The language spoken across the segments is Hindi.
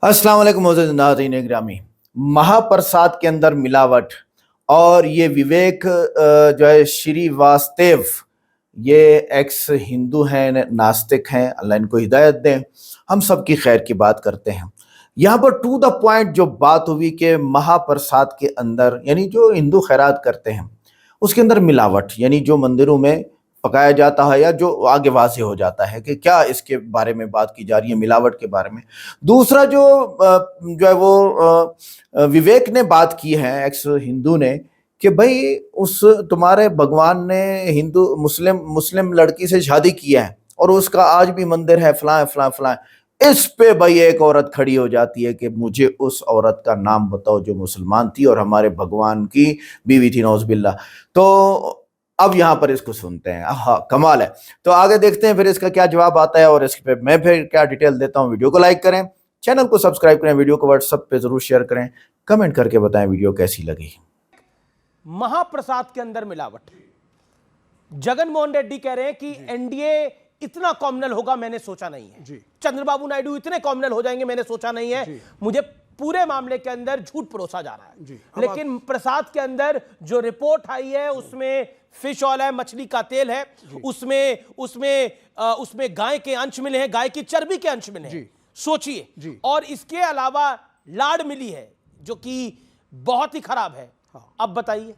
अस्सलाम वालेकुम मोअज़्ज़ज़ नाज़रीन गिरामी। महाप्रसाद के अंदर मिलावट और ये विवेक जो है श्रीवास्तव, ये एक्स हिंदू हैं, नास्तिक हैं, अल्लाह इनको हिदायत दें। हम सब की खैर की बात करते हैं। यहाँ पर टू द पॉइंट जो बात हुई कि महाप्रसाद के अंदर यानी जो हिंदू खैरात करते हैं उसके अंदर मिलावट, यानी जो मंदिरों में पकाया जाता है या जो आगे वाज़ेह हो जाता है कि क्या इसके बारे में बात की जा रही है, मिलावट के बारे में। दूसरा जो है वो विवेक ने बात की है, एक्स हिंदू ने, कि भाई उस तुम्हारे भगवान ने हिंदू मुस्लिम मुस्लिम लड़की से शादी किया है और उसका आज भी मंदिर है, फलां फलां फलां। इस पे भाई एक औरत खड़ी हो जाती है कि मुझे उस औरत का नाम बताओ जो मुसलमान थी और हमारे भगवान की बीवी थी, नौज़ बिल्लाह। तो अब यहाँ पर इसको सुनते हैं, हाँ कमाल है। तो आगे देखते हैं फिर इसका क्या जवाब आता है और इस पे मैं फिर क्या डिटेल देता हूँ। वीडियो को लाइक करें, चैनल को सब्सक्राइब करें, वीडियो को व्हाट्सएप पे जरूर शेयर करें, कमेंट करके बताएं वीडियो कैसी लगी। महाप्रसाद के अंदर मिलावट। जगन मोहन रेड्डी कह रहे हैं कि एनडीए इतना कॉम्युनल होगा मैंने सोचा नहीं है। चंद्रबाबू नायडू इतने कॉम्युनल हो जाएंगे मैंने सोचा नहीं है। मुझे पूरे मामले के अंदर झूठ परोसा जा रहा है। लेकिन प्रसाद के अंदर जो रिपोर्ट आई है उसमें फिश ऑयल है, मछली का तेल है, उसमें गाय के अंश मिले हैं, गाय की चर्बी के अंश मिले हैं। सोचिए, और इसके अलावा लाड़ मिली है जो कि बहुत ही खराब है। अब बताइए,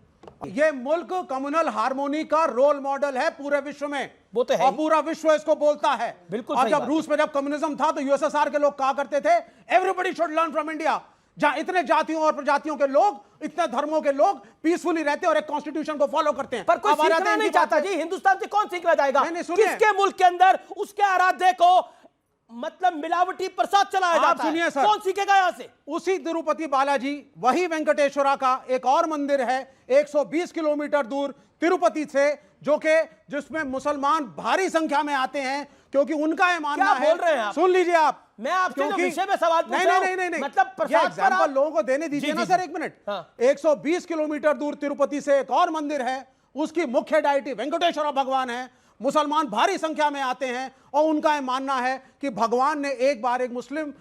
ये मुल्क कम्युनल हार्मोनी का रोल मॉडल है पूरे विश्व में। वो तो है, और पूरा विश्व इसको बोलता है। बिल्कुल। और जब रूस में जब कम्युनिज्म था तो यूएसएसआर के लोग कहा करते थे everybody should learn from India, जहां इतने जातियों और प्रजातियों के लोग, इतने धर्मों के लोग पीसफुली रहते हैं और एक कॉन्स्टिट्यूशन को फॉलो करते हैं। पर कोई सीखना नहीं चाहता जी। हिंदुस्तान से कौन सीखना चाहेगा? किसके मुल्क के अंदर उसके आराध्य को मतलब मिलावटी प्रसाद चलाया जाता है? सुनिए सर, कौन सीखेगा यहां से? उसी तिरुपति बालाजी, वही वेंकटेश्वरा का एक और मंदिर है 120 किलोमीटर दूर तिरुपति से, जिसमें मुसलमान भारी संख्या में आते हैं क्योंकि उनका ये मानना है। बोल रहे हैं आप? सुन लीजिए आप, मैं आपसे जो विषय में सवाल पूछ रहा हूं, नहीं, मतलब प्रसाद पर आप लोगों को देने दीजिए ना सर, एक मिनट। 120 किलोमीटर दूर तिरुपति से एक और मंदिर है, उसकी मुख्य डायटी वेंकटेश्वरा भगवान है। मुसलमान भारी संख्या में आते हैं और उनका यह मानना है कि भगवान ने एक बार एक मुस्लिम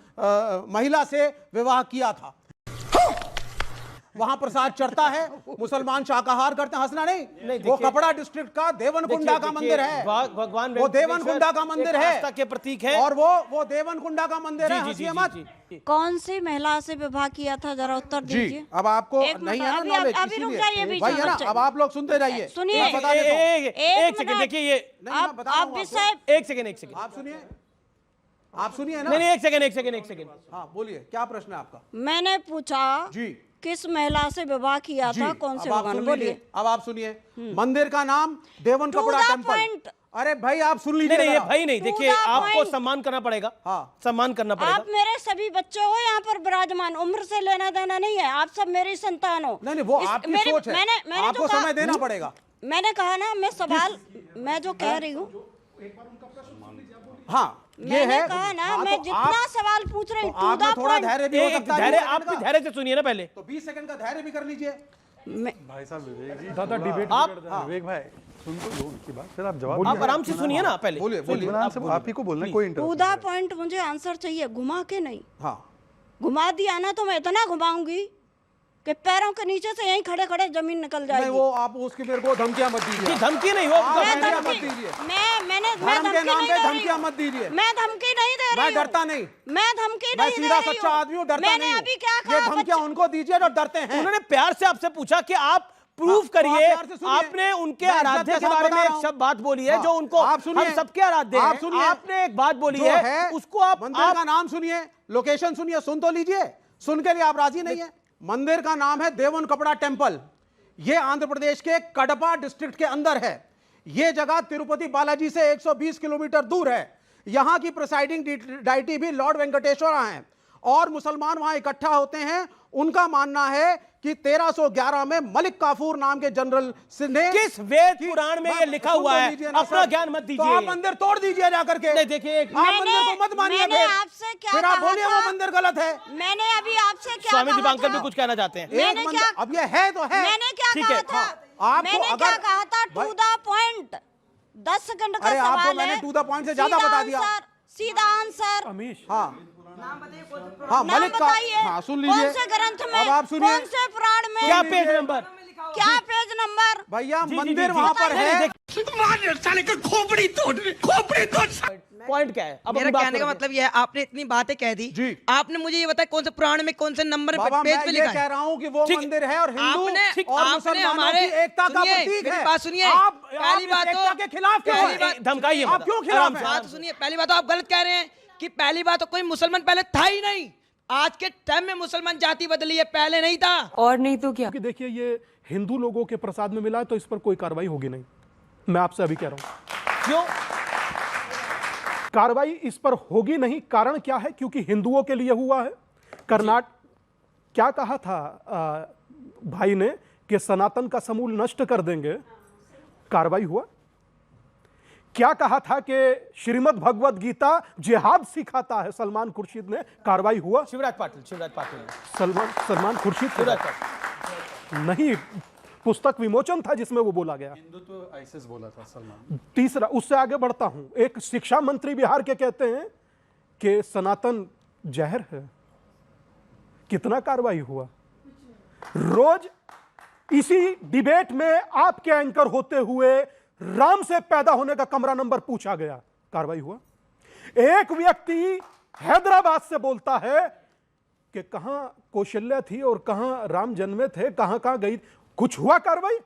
महिला से विवाह किया था। वहां प्रसाद चढ़ता है, मुसलमान शाकाहार करते हैं। हंसना नहीं, वो कपड़ा डिस्ट्रिक्ट का देवनकुंडा का मंदिर है। भगवान वो देवनकुंडा का मंदिर है, आस्था के प्रतीक है। और वो देवनकुंडा का मंदिर है। हंसिए मत। कौन सी महिला से विवाह किया था, जरा उत्तर दीजिए। अब आपको नहीं है ना नॉलेज, अभी रुक जाइए बीच वही है ना। अब आप लोग सुनते जाइए, सुनिए। एक सेकंड देखिए, ये आप विषय, एक सेकंड आप सुनिए ना। नहीं, एक सेकंड। हाँ बोलिए, क्या प्रश्न है आपका? मैंने पूछा जी, किस महिला से विवाह किया था, कौन से भगवान? बोलिए। अब आप सुनिए, मंदिर का नाम देवन कपड़ा टेम्पल। अरे भाई आप सुन लीजिए। नहीं भाई नहीं, देखिए आपको सम्मान करना पड़ेगा। हाँ, सम्मान करना पड़ेगा। आप मेरे सभी बच्चे हो यहाँ पर विराजमान, उम्र से लेना देना नहीं है, आप सब मेरी संतान हो। नहीं, वो आपकी सोच है, आपको समय देना पड़ेगा। मैंने कहा ना, मैं सवाल मैं जो कह रही हूँ, हाँ मैंने कहा ना, मैं जितना सवाल पूछ रही हूँ, थोड़ा धैर्य भी हो सकता है। आप भी धैर्य से सुनिए ना पहले। तो 20 सेकंड का धैर्य भी कर लीजिए। भाई साहब विवेक जी, ज्यादा डिबेट विवेक भाई सुन तो लो उनकी बात, फिर आप जवाब आप आराम से सुनिए ना पहले। बोलिए। आप ही को बोलना है, कोई इंटरेस्ट टू द पॉइंट मुझे आंसर चाहिए, घुमा के नहीं। हाँ, घुमा दिया ना तो मैं इतना घुमाऊंगी कि पैरों के नीचे से यहीं खड़े खड़े जमीन निकल जाएगी। नहीं, वो आप उसकी मेरे को धमकियां मत दीजिए। धमकी नहीं हो, धमकियां मत दीजिए। मैं धर्म के नाम पे धमकियां मत दीजिए। मैं धमकी नहीं दे रही। मैं डरता नहीं, मैं धमकी नहीं दे रही। मैं सीधा सच्चा आदमी हूँ, डरता नहीं। मैंने अभी क्या कहा? ये धमकियां उनको दीजिए जो डरते हैं। उन्होंने प्यार से आपसे पूछा कि आप प्रूफ करिए। आपने उनके आराध्य के बारे में एक शब्द बात बोली है जो उनको हम सबके आराध्य हैं। आपने एक बात बोली है, उसको आप मंदिर का नाम सुनिए, लोकेशन सुनिए, सुन तो लीजिए। सुन के लिए आप राजी नहीं है। मंदिर का नाम है देवन कपड़ा टेम्पल। यह आंध्र प्रदेश के कडपा डिस्ट्रिक्ट के अंदर है। यह जगह तिरुपति बालाजी से 120 किलोमीटर दूर है। यहां की प्रिसाइडिंग डायटी भी लॉर्ड वेंकटेश्वरा हैं और मुसलमान वहां इकट्ठा होते हैं। उनका मानना है कि 1311 में मलिक काफूर नाम के जनरल ने, किस वेद पुराण में ये लिखा हुआ है? अपना ज्ञान मत दीजिए। तो आप मंदिर तोड़ दीजिए जाकर के। नहीं देखिए, आप मंदिर को मत मानिए। आपसे क्या फिर आप बोलिए वो मंदिर गलत है। मैंने अभी आपसे क्या स्वामी कहा दीपांकर था? भी कुछ कहना चाहते हैं। मैंने क्या, अब ये है तो है। मैंने क्या ठीक कहा है। था? मैंने क्या कहा था? To the point. 10 सेकंड का अरे सवाल आपको है। मैंने टू द पॉइंट से ज्यादा बता दिया। सीधा आंसर। अमीश, हाँ हाँ नाम मलिक का, बताइए। हाँ सुन लीजिए। कौन से ग्रंथ में, अब आप सुनिए। कौन से पुराण में, क्या पेज नंबर, क्या पेज नंबर? भैया जी, मंदिर जी, वहां जी। पर नहीं, है। पॉइंट क्या है? अब मेरा अपनी बात कहने का करें। मतलब यह है, आपने इतनी बातें कह दी, जी। आपने मुझे ये बताया कौन से पुराण में कौन से नंबर बाबा पेज मैं पे ये लिखा कह है? रहा हूँ कि वो ठीक। मंदिर है और हिंदू आपने और आपने मुसलमानों हमारे की एकता का सुनिए, प्रतीक मेरी है। बात सुनिए। आप पहली इस बात एकता तो के खिलाफ क्यों पहली हैं? बात धमकाइए आप मत। क्यों खिलाफ आराम हैं? से। बात सुनिए, पहली बात तो आप गलत कह रहे हैं कि पहली बात तो कोई मुसलमान पहले था ही नहीं। आज के टाइम में मुसलमान जाति बदली है, पहले नहीं था। और नहीं तो क्या। क्योंकि देखिए ये हिंदू लोगों के प्रसाद में मिला है तो इस पर कोई कार्रवाई होगी नहीं। मैं आपसे अभी कह रहा हूं क्यों? कार्रवाई इस पर होगी नहीं। कारण क्या है? क्योंकि हिंदुओं के लिए हुआ है। कर्नाटक क्या कहा था भाई ने कि सनातन का समूल नष्ट कर देंगे, कार्रवाई हुआ। क्या कहा था कि श्रीमद् भगवद गीता जिहाद सिखाता है सलमान खुर्शीद ने, कार्रवाई हुआ। शिवराज पाटिल सलमान खुर्शीद शिवराज पाटिल नहीं, पुस्तक विमोचन था जिसमें वो बोला गया। हिंदुत्व आईसिस बोला था सलमान। तीसरा, उससे आगे बढ़ता हूं, एक शिक्षा मंत्री बिहार के कहते हैं कि सनातन जहर है। कितना कार्रवाई हुआ? रोज इसी डिबेट में आपके एंकर होते हुए राम से पैदा होने का कमरा नंबर पूछा गया, कार्रवाई हुआ। एक व्यक्ति हैदराबाद से बोलता है कि कहां कौशल्या थी और कहां राम जन्मे थे, कहां कहां गई, कुछ हुआ कार्रवाई?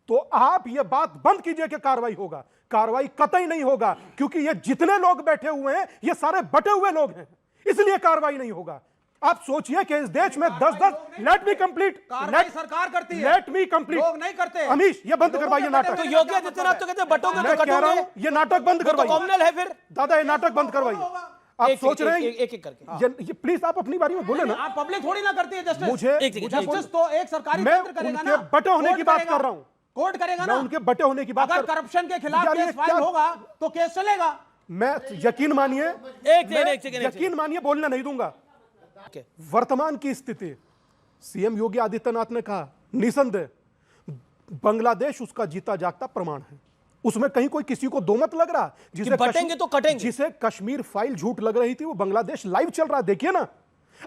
तो आप ये बात बंद कीजिए कि कार्रवाई होगा। कार्रवाई कतई नहीं होगा, क्योंकि ये जितने लोग बैठे हुए हैं ये सारे बटे हुए लोग हैं, इसलिए कार्रवाई नहीं होगा। आप सोचिए कि इस देश में 10-10, लेट मी कंप्लीट, कार्रवाई सरकार करती है, लेट मी कंप्लीट, लोग नहीं करते। अमीश ये बंद करवाइए नाटक। तो योगी आदित्यनाथ तो कहते हैं बटोगे मैं तो कह रहा हूं कटोगे, ये नाटक बंद तो करवाइए। कॉमनल है फिर। दादा ये नाटक बंद करवाइए। आप एक- सोच एक- रहे हैं एक- एक करके। ये प्लीज आप अपनी बारी में बोले ना। आप पब्लिक थोड़ी ना करती है जस्टिस। मुझे एक सेकंड, जस्टिस तो एक सरकारी मैं तंत्र करेगा उनके ना। बटे होने कोर्ट की बात करेगा। कर रहा हूं। कोर्ट करेगा मैं ना। उनके बटे होने की बात अगर कर- करप्शन के खिलाफ यार, ये केस फाइल क्या- होगा तो केस चलेगा। मैं यकीन मानिए, एक मैं सेकंड यकीन मानिए बोलने नहीं दूंगा। Okay. वर्तमान की स्थिति, सीएम योगी आदित्यनाथ ने कहा निसंदेह बांग्लादेश उसका जीता जागता प्रमाण है। उसमें कहीं कोई किसी को दो मत लग रहा। जिसे बटेंगे तो कटेंगे। जिसे कश्मीर फाइल झूठ लग रही थी वो बांग्लादेश लाइव चल रहा है, देखिए ना।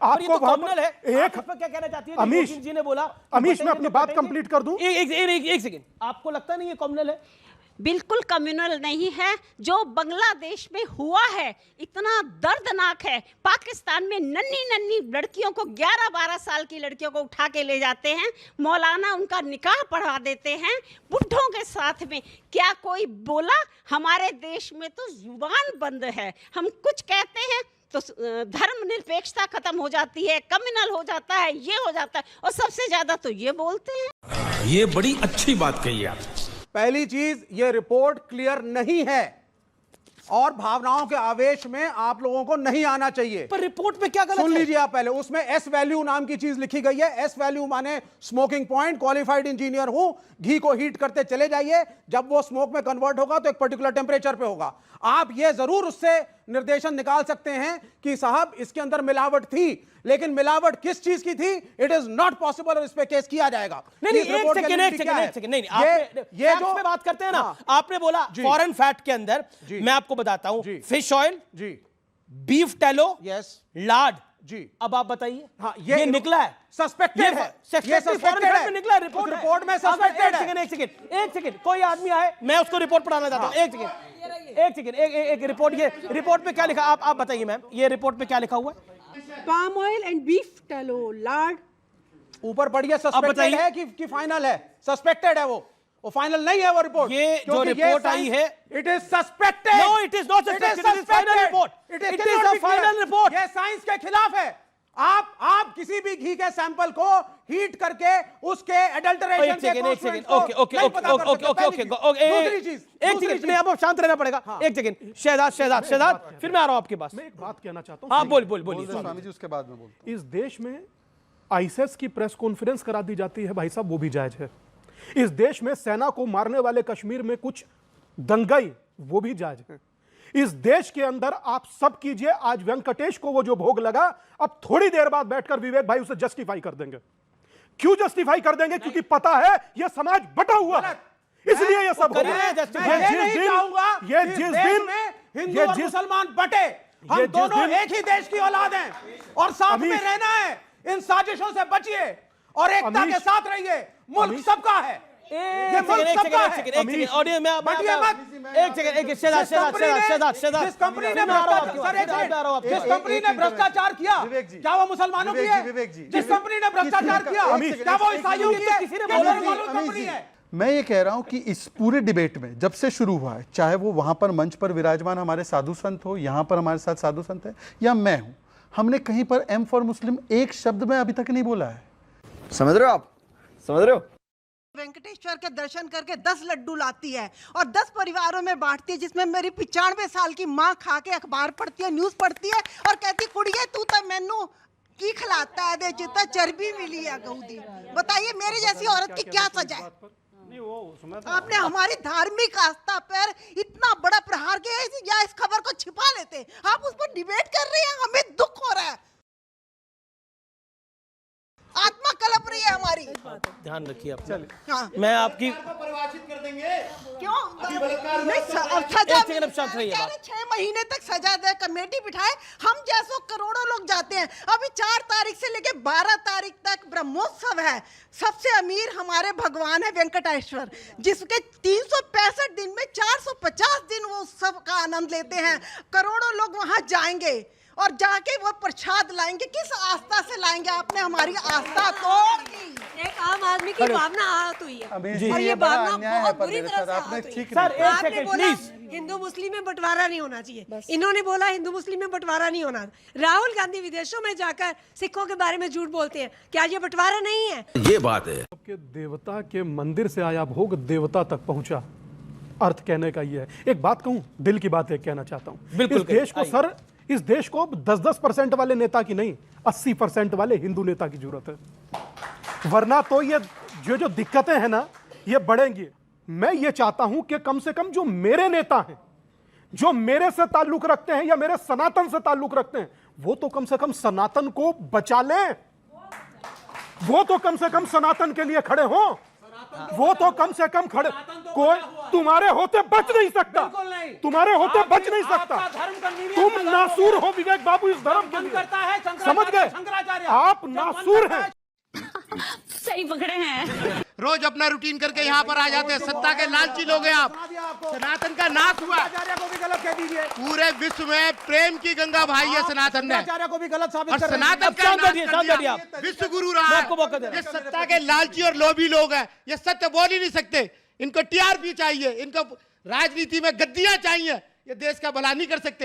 और ये तो वहां पर कॉमनल है। एक आप इस पर क्या कहना चाहती है? अमीश, योगी जी ने बोला अमीश, मैं बटेंगे अपनी तो बात कटेंगे। कंप्लीट कर दूं। एक सेकंड, आपको लगता नहीं ये कॉमनल है? बिल्कुल कम्युनल नहीं है। जो बांग्लादेश में हुआ है इतना दर्दनाक है। पाकिस्तान में नन्ही नन्ही लड़कियों को, 11-12 साल की लड़कियों को उठा के ले जाते हैं, मौलाना उनका निकाह पढ़ा देते हैं बुढ़ों के साथ में। क्या कोई बोला? हमारे देश में तो जुबान बंद है। हम कुछ कहते हैं तो धर्मनिरपेक्षता खत्म हो जाती है, कम्युनल हो जाता है, ये हो जाता है, और सबसे ज्यादा तो ये बोलते हैं। ये बड़ी अच्छी बात कही आप। पहली चीज, ये रिपोर्ट क्लियर नहीं है और भावनाओं के आवेश में आप लोगों को नहीं आना चाहिए। पर रिपोर्ट में क्या गलत सुन है? लीजिए आप पहले, उसमें एस वैल्यू नाम की चीज लिखी गई है। एस वैल्यू माने स्मोकिंग पॉइंट। क्वालिफाइड इंजीनियर हूं, घी को हीट करते चले जाइए, जब वो स्मोक में कन्वर्ट होगा तो एक पर्टिकुलर टेम्परेचर पे होगा। आप ये जरूर उससे निर्देशन निकाल सकते हैं कि साहब इसके अंदर मिलावट थी, लेकिन मिलावट किस चीज की थी इट इज नॉट पॉसिबल, और इस पे केस किया जाएगा। नहीं, इस रिपोर्ट के लिए क्या है? नहीं, ये जो पे बात करते हैं ना, हाँ, आपने बोला फॉरेन फैट के अंदर, मैं आपको बताता हूं, फिश ऑयल जी, बीफ टेलो, यस लाड जी। अब आप बताइए। हाँ, ये निकला है, सस्पेक्टेड है। ये suspected है। में निकला, रिपोर्ट रिपोर्ट में एक सस्पेक्टेड है। सेकंड, एक सेकंड, कोई आदमी आए, मैं उसको रिपोर्ट पढ़ाना चाहता हूं। एक सेकंड, एक रिपोर्ट, ये रिपोर्ट पे क्या लिखा? आप बताइए मैम, ये रिपोर्ट पे क्या लिखा हुआ है? palm oil and beef tallow, lard. ऊपर पढ़िए, सस्पेक्टेड बताइए। है कि फाइनल है? सस्पेक्टेड है, वो फाइनल नहीं है वो रिपोर्ट। ये जो रिपोर्ट आई है, it is suspected. No, it is not suspected. It is final report. It is a final report. ये साइंस के खिलाफ है। आप किसी भी घी के सैंपल को हीट करके उसके एडल्टरेशन एक सेकंड, ओके, एक सेकंड, नहीं, अब शांत रहना पड़ेगा। एक सेकंड, शहजाद, फिर मैं आ रहा हूं आपके पास। मैं एक बात कहना चाहता हूं। हाँ, बोलिए। स्वामी जी उसके बाद में बोलता हूं। इस देश में आईएसएस की प्रेस कॉन्फ्रेंस करा दी जाती है भाई साहब, वो भी जायज है। इस देश में सेना को मारने वाले कश्मीर में कुछ दंगाई, वो भी जायज है। इस देश के अंदर आप सब कीजिए, आज वेंकटेश को वो जो भोग लगा, अब थोड़ी देर बाद बैठकर विवेक भाई उसे जस्टिफाई कर देंगे। क्यों जस्टिफाई कर देंगे? क्योंकि पता है ये समाज बटा हुआ है, इसलिए ये सब हो रहा है। मैं ये नहीं चाहूंगा कि देश में हिंदू और मुसलमान बटे। हम ये जिस दोनों दिन- एक ही देश की औलाद हैं और साथ में अमीश- रहना है। इन साजिशों से बचिए और एकता अमीश- के साथ रहिए। मुल्क अमीश- सबका है। ये मुल्क सबका है। एक ऑडियो में बटिए मत। एक सेकंड एक शहजाद जिस कंपनी ने भ्रष्टाचार किया, क्या वो मुसलमानों की है? जिस कंपनी ने भ्रष्टाचार किया, क्या वो ईसाइयों की है? किसी ने क्या बोला मुसलमानों की कंपनी है? मैं ये कह रहा हूं कि इस पूरे डिबेट में जब से शुरू हुआ है, चाहे वो वहां पर मंच पर विराजमान हमारे साधु संत हो, यहां पर हमारे साथ साधु संत है, या मैं हूं, हमने कहीं पर एम फॉर मुस्लिम एक शब्द में अभी तक नहीं बोला है। समझ रहे हो आप? समझ रहे हो? वेंकटेश्वर के दर्शन करके 10 लड्डू लाती है और 10 परिवारों में बांटती है, जिसमें मेरी 95 साल की माँ खा के अखबार पढ़ती है, न्यूज पढ़ती है और कहती कुड़िए तू तो मैनू की खिलाता है, दे जितना चर्बी मिली है गऊदी। बताइए मेरी जैसी औरत की क्या सजा है? आपने हमारी धार्मिक आस्था पर इतना बड़ा प्रहार किया है, या इस खबर को छिपा लेते, आप उस पर डिबेट कर रहे हैं, हमें दुख हो रहा है, आत्मा कलप रही है हमारी। ध्यान रखिए आप। हाँ। मैं आपकी क्यों नहीं सजा एक सेकंड अब शांत रहिए बात। 6 महीने तक सजा दे, कमेटी बिठाए, हम जैसो करोड़ों लोग जाते हैं। अभी 4 तारीख से लेके 12 तारीख तक ब्रह्मोत्सव है। सबसे अमीर हमारे भगवान है वेंकटेश्वर, जिसके 365 दिन में 450 दिन वो उत्सव का आनंद लेते हैं। करोड़ों लोग वहां जाएंगे और जाके वो प्रसाद लाएंगे। किस आस्था से लाएंगे? आपने हमारी आस्था तोड़ दी। एक आम आदमी की भावना आहत हुई है अमीश और जी, ये बड़ा भावना अन्याय है बहुत पर बुरी मेरे तरह साथ, से आपने आहत हुई ठीक है। सर, एक आपने सेकंड, बोला प्लीज। हिंदू मुस्लिम में बंटवारा नहीं होना चाहिए, इन्होंने बोला हिंदू मुस्लिम में बंटवारा नहीं होना। राहुल गांधी विदेशों में जाकर सिखों के बारे में झूठ बोलते हैं, क्या ये बंटवारा नहीं है? ये बात है। के देवता के मंदिर से आया भोग देवता तक पहुंचा, अर्थ कहने का ये है। एक बात कहूं, दिल की बात एक कहना चाहता हूं। बिल्कुल इस देश को आइए। सर, इस देश को 10-10% वाले नेता की नहीं, 80% वाले हिंदू नेता की जरूरत है, वरना तो ये जो दिक्कतें हैं ना, ये बढ़ेंगी। मैं ये चाहता हूं कि कम से कम जो मेरे नेता हैं, जो मेरे से ताल्लुक रखते हैं या मेरे सनातन से ताल्लुक रखते हैं, वो तो कम से कम सनातन को बचा लें, वो तो कम से कम सनातन के लिए खड़े हों, वो तो कम से कम खड़े। कोई तुम्हारे होते बच नहीं सकता, तुम्हारे होते बच नहीं सकता। तुम नासूर हो विवेक बाबू इस धर्म के लिए, समझ गए? आप नासूर हैं। सही पकड़े हैं। रोज अपना रूटीन करके यहाँ पर आ जाते हैं। सत्ता के लालची लोग हैं आप। सनातन का नाश हुआ। को भी गलत कह दीजिए। पूरे विश्व में प्रेम की गंगा भाई है सनातन ने, आचार्य को भी गलत साबित और कर रहे हैं। सनातन अब का शांत नाश बैठिए, कर शांत दिया। बैठिए आप। विश्व गुरु रहा मैं है। आपको मौका दे रहा ये सत्ता के लालची और लोभी लोग हैं, ये सत्य बोल ही नहीं सकते। इनको टीआरपी चाहिए, इनको राजनीति में गद्दियां चाहिए, ये देश का भला नहीं कर सकते।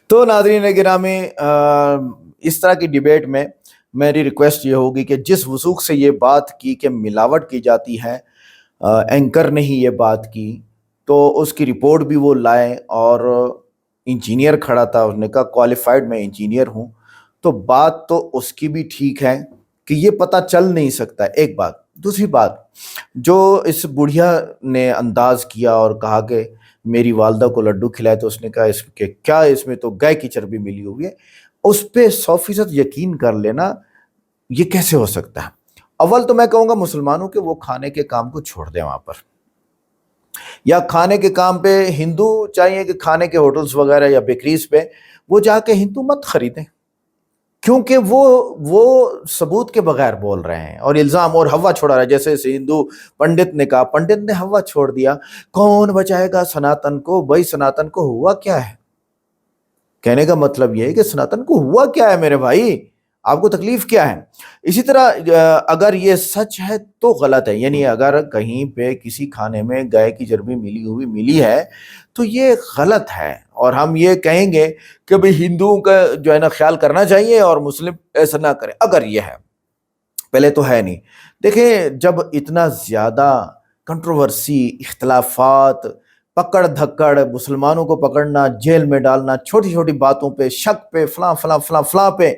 तो नाज़रीन गिरामी, इस तरह की डिबेट में मेरी रिक्वेस्ट ये होगी कि जिस वसूख से ये बात की कि मिलावट की जाती है, एंकर ने ही ये बात की, तो उसकी रिपोर्ट भी वो लाएं। और इंजीनियर खड़ा था, उसने कहा क्वालिफाइड मैं इंजीनियर हूँ, तो बात तो उसकी भी ठीक है कि ये पता चल नहीं सकता। एक बात। दूसरी बात, जो इस बुढ़िया ने अंदाज किया और कहा कि मेरी वालदा को लड्डू खिलाए, तो उसने कहा इसके क्या, इसमें तो गाय की चर्बी मिली हुई है, उस पर 100% यकीन कर लेना, ये कैसे हो सकता है? अव्वल तो मैं कहूँगा मुसलमानों के वो खाने के काम को छोड़ दें वहाँ पर, या खाने के काम पे हिंदू चाहिए कि खाने के होटल्स वगैरह या बेकरीज पे वो जाके हिंदू मत खरीदें, क्योंकि वो सबूत के बगैर बोल रहे हैं और इल्ज़ाम और हवा छोड़ा रहा है। जैसे हिंदू पंडित ने कहा, पंडित ने हवा छोड़ दिया, कौन बचाएगा सनातन को? भाई सनातन को हुआ क्या है? कहने का मतलब यह है कि सनातन को हुआ क्या है मेरे भाई, आपको तकलीफ क्या है? इसी तरह अगर ये सच है तो गलत है, यानी अगर कहीं पे किसी खाने में गाय की चर्बी मिली है तो ये गलत है, और हम ये कहेंगे कि भाई हिंदुओं का जो है ना ख्याल करना चाहिए और मुस्लिम ऐसा ना करें। अगर ये है, पहले तो है नहीं। देखें, जब इतना ज़्यादा कंट्रोवर्सी, इख्तलाफात, पकड़ धक्कड़, मुसलमानों को पकड़ना, जेल में डालना, छोटी छोटी बातों पे, शक पे, फला पे,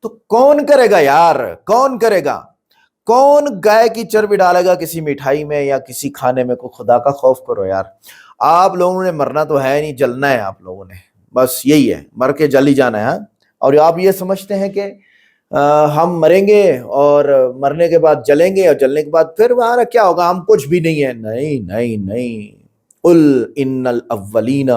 तो कौन करेगा यार? कौन करेगा? कौन गाय की चर्बी डालेगा किसी मिठाई में या किसी खाने में? को खुदा का खौफ करो यार। आप लोगों ने मरना तो है नहीं, जलना है आप लोगों ने, बस यही है, मर के जल ही जाना है। और आप ये समझते हैं कि हम मरेंगे और मरने के बाद जलेंगे और जलने के बाद फिर हमारा क्या होगा? हम कुछ भी नहीं है। नहीं नहीं नहीं। उल इन्नल अव्वलीना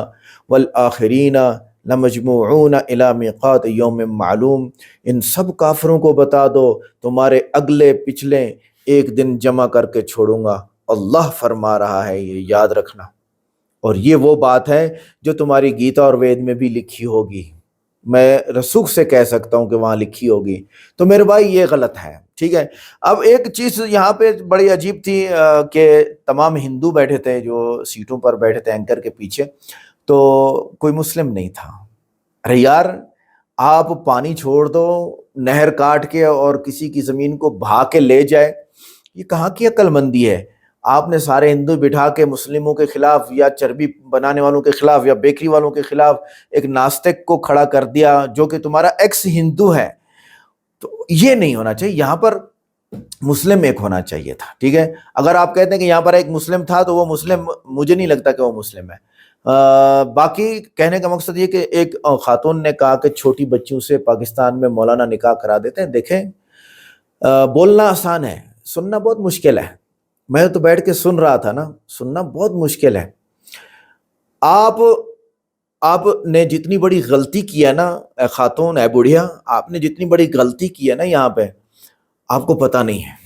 वल आखिरीना लमजमूऊन इला मिक़ात यौम मालूम। इन सब काफिरों को बता दो तुम्हारे अगले पिछले एक दिन जमा करके छोड़ूंगा। अल्लाह फरमा रहा है, ये याद रखना। और ये वो बात है जो तुम्हारी गीता और वेद में भी लिखी होगी, मैं रसूख से कह सकता हूँ कि वहाँ लिखी होगी। तो मेरे भाई ये गलत है, ठीक है। अब एक चीज़ यहाँ पे बड़ी अजीब थी कि तमाम हिंदू बैठे थे जो सीटों पर बैठे थे एंकर के पीछे, तो कोई मुस्लिम नहीं था। अरे यार, आप पानी छोड़ दो, नहर काट के और किसी की ज़मीन को बहा के ले जाए, ये कहाँ की अक्लमंदी है? आपने सारे हिंदू बिठा के मुस्लिमों के खिलाफ या चर्बी बनाने वालों के खिलाफ या बेकरी वालों के खिलाफ एक नास्तिक को खड़ा कर दिया जो कि तुम्हारा एक्स हिंदू है। तो ये नहीं होना चाहिए। यहाँ पर मुस्लिम एक होना चाहिए था, ठीक है। अगर आप कहते हैं कि यहाँ पर एक मुस्लिम था तो वो मुस्लिम, मुझे नहीं लगता कि वो मुस्लिम है। बाकी कहने का मकसद ये कि एक खातून ने कहा कि छोटी बच्चियों से पाकिस्तान में मौलाना निकाह करा देते हैं। देखें, बोलना आसान है, सुनना बहुत मुश्किल है। मैं तो बैठ के सुन रहा था ना, सुनना बहुत मुश्किल है। आपने जितनी बड़ी गलती की है ना खातून है बुढ़िया, आपने जितनी बड़ी गलती की है ना यहाँ पे, आपको पता नहीं है।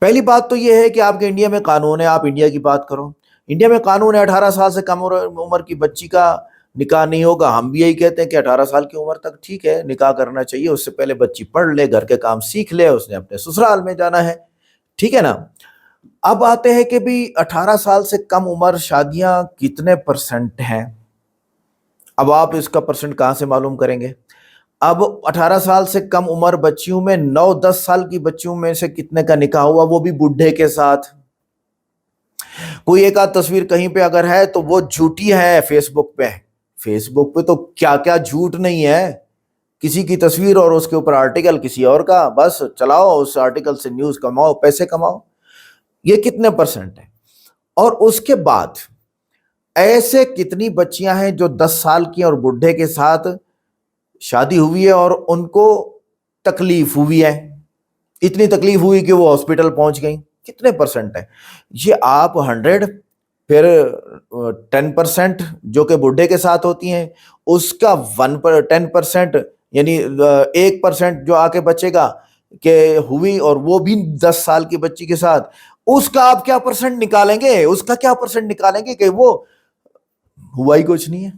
पहली बात तो ये है कि आपके इंडिया में कानून है, आप इंडिया की बात करो। इंडिया में कानून है 18 साल से कम उम्र की बच्ची का निकाह नहीं होगा। हम भी यही कहते हैं कि 18 साल की उम्र तक ठीक है निकाह करना चाहिए, उससे पहले बच्ची पढ़ ले, घर के काम सीख ले, उसने अपने ससुराल में जाना है, ठीक है ना। अब आते हैं कि भी 18 साल से कम उम्र शादियां कितने परसेंट हैं। अब आप इसका परसेंट कहां से मालूम करेंगे? अब 18 साल से कम उम्र बच्चियों में 9-10 साल की बच्चियों में से कितने का निकाह हुआ, वो भी बुढ़े के साथ। कोई एक आध तस्वीर कहीं पे अगर है तो वो झूठी है। फेसबुक पे तो क्या क्या झूठ नहीं है। किसी की तस्वीर और उसके ऊपर आर्टिकल किसी और का, बस चलाओ, उस आर्टिकल से न्यूज कमाओ, पैसे कमाओ। ये कितने परसेंट है? और उसके बाद ऐसे कितनी बच्चियां हैं जो 10 साल की और बुढ़े के साथ शादी हुई है और उनको तकलीफ हुई है, इतनी तकलीफ हुई कि वो हॉस्पिटल पहुंच गई। कितने परसेंट है ये? आप 100 फिर 10% जो कि बुढ़े के साथ होती हैं, उसका 10% यानी 1% जो आके बचेगा कि हुई, और वो भी 10 साल की बच्ची के साथ, उसका आप क्या परसेंट निकालेंगे? उसका क्या परसेंट निकालेंगे कि वो हुआ ही कुछ नहीं है।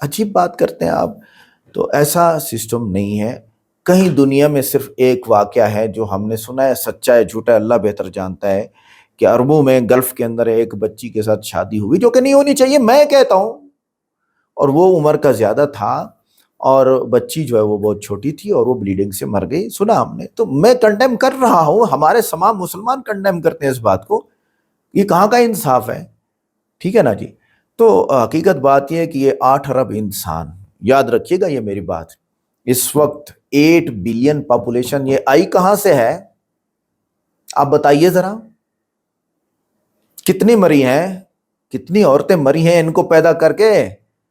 अजीब बात करते हैं आप। तो ऐसा सिस्टम नहीं है कहीं दुनिया में। सिर्फ एक वाकया है जो हमने सुना है, सच्चा है झूठा है अल्लाह बेहतर जानता है, कि अरबों में गल्फ के अंदर एक बच्ची के साथ शादी हुई जो कि नहीं होनी चाहिए, मैं कहता हूं, और वो उम्र का ज्यादा था और बच्ची जो है वो बहुत छोटी थी और वो ब्लीडिंग से मर गई, सुना हमने। तो मैं कंडेम कर रहा हूं, हमारे तमाम मुसलमान कंडेम करते हैं इस बात को। ये कहाँ का इंसाफ है? ठीक है ना जी। तो हकीकत बात यह है कि ये 8 अरब इंसान, याद रखिएगा ये मेरी बात, इस वक्त 8 बिलियन पॉपुलेशन, ये आई कहां से है? आप बताइए जरा। कितनी मरी हैं, कितनी औरतें मरी हैं इनको पैदा करके,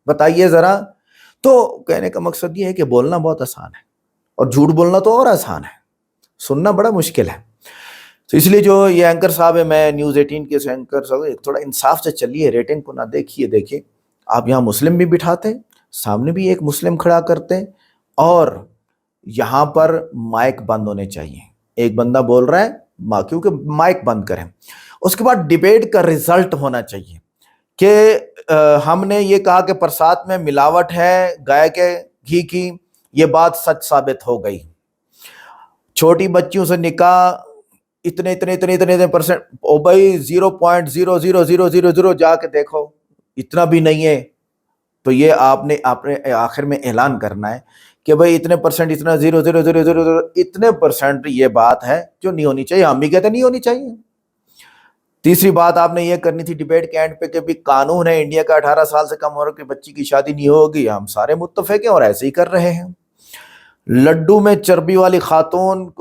बताइए जरा। तो कहने का मकसद ये है कि बोलना बहुत आसान है और झूठ बोलना तो और आसान है, सुनना बड़ा मुश्किल है। तो इसलिए जो ये एंकर साहब है, मैं न्यूज़ 18 के एंकर साहब, थोड़ा इंसाफ से चलिए, रेटिंग को ना देखिए। आप यहाँ मुस्लिम भी बिठाते, सामने भी एक मुस्लिम खड़ा करते, और यहाँ पर माइक बंद होने चाहिए। एक बंदा बोल रहा है क्योंकि माइक बंद करें। उसके बाद डिबेट का रिजल्ट होना चाहिए कि हमने ये कहा कि प्रसाद में मिलावट है गाय के घी की, ये बात सच साबित हो गई। छोटी बच्चियों से निकाह इतने परसेंट, ओ भाई 0.00000 जाके देखो, इतना भी नहीं है। तो ये आपने आखिर में ऐलान करना है कि भाई इतने परसेंट, इतना 0.00000 इतने परसेंट ये बात है जो नहीं होनी चाहिए। हम भी कहते नहीं होनी चाहिए। तीसरी बात आपने ये करनी थी डिबेट के एंड पे कि भी कानून है इंडिया का 18 साल से कम उम्र की बच्ची की शादी नहीं होगी, हम सारे मुत्तफिक हैं और ऐसे ही कर रहे हैं। लड्डू में चर्बी वाली खातून,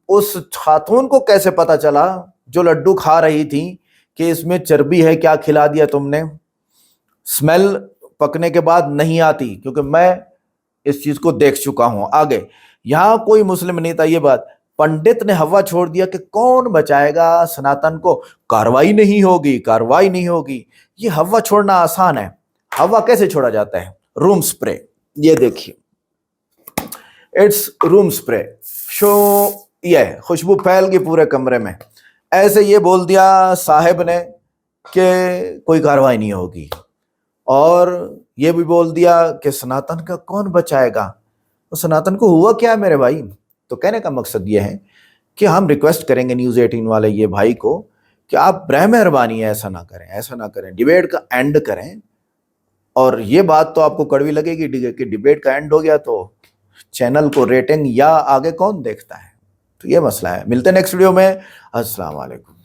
उस खातून को कैसे पता चला जो लड्डू खा रही थी कि इसमें चर्बी है? क्या खिला दिया तुमने? स्मेल पकने के बाद नहीं आती, क्योंकि मैं इस चीज को देख चुका हूं। आगे यहां कोई मुस्लिम नहीं था। ये बात पंडित ने हवा छोड़ दिया कि कौन बचाएगा सनातन को, कार्रवाई नहीं होगी। ये हवा छोड़ना आसान है। हवा कैसे छोड़ा जाता है? रूम स्प्रे, ये देखिए, इट्स रूम स्प्रे, शो ये खुशबू फैल गई पूरे कमरे में। ऐसे ये बोल दिया साहब ने कि कोई कार्रवाई नहीं होगी, और ये भी बोल दिया कि सनातन का कौन बचाएगा। तो सनातन को हुआ क्या मेरे भाई? तो कहने का मकसद ये है कि हम रिक्वेस्ट करेंगे न्यूज़ 18 वाले ये भाई को कि आप बरह मेहरबानी ऐसा ना करें, ऐसा ना करें, डिबेट का एंड करें। और ये बात तो आपको कड़वी लगेगी कि डिबेट का एंड हो गया तो चैनल को रेटिंग या आगे कौन देखता है। तो ये मसला है। मिलते हैं नेक्स्ट वीडियो में। अस्सलाम वालेकुम।